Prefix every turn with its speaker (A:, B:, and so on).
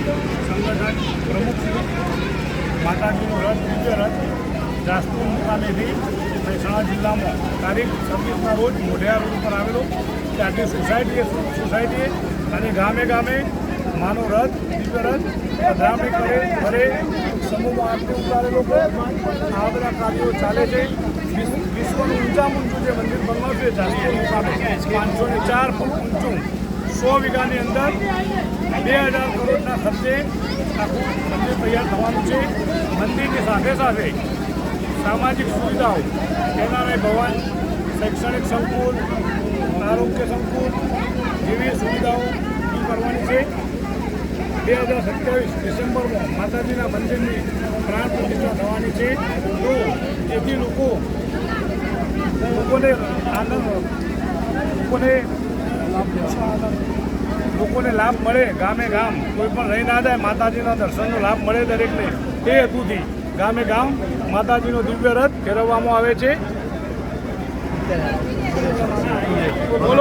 A: સંગઠન પ્રમુખ માતાજીનો રથ દિવ્ય રથ જાસ્તુ મુકામેથી મહેસાણા જિલ્લામાં તારીખ 26ના રોજ મોઢિયા રોડ ઉપર આવેલો ત્યાંથી સોસાયટીએ અને ગામે ગામે માનો રથ દિવ્ય રથ પધરામણી કરે ઘરે સમૂહમાં આરતી ઉતારે લોકો આ બધા કાર્યો ચાલે છે. વિશ્વનું ઊંચામાં ઊંચું જે મંદિર બનવાનું છે જાસ્તુ મુકામે 504 ફૂટ ઊંચું 100 વીઘાની અંદર 2000 કરોડના ખર્ચે આખું મંદિર તૈયાર થવાનું છે. મંદિરની સાથે સાથે સામાજિક સુવિધાઓ એનઆરઆઈ ભવન, શૈક્ષણિક સંકુલ, આરોગ્ય સંકુલ જેવી સુવિધાઓ કરવાની છે. 2027 ડિસેમ્બરમાં માતાજીના મંદિરની પ્રાણ પ્રતિષ્ઠા થવાની છે. તો જેથી લોકોને લાભ મળે, ગામે ગામ કોઈ પણ રહી ના જાય, માતાજીના દર્શનનો લાભ મળે દરેકને, તે હેતુથી ગામે ગામ માતાજીનો દિવ્ય રથ ફેરવવામાં આવે છે. બોલો.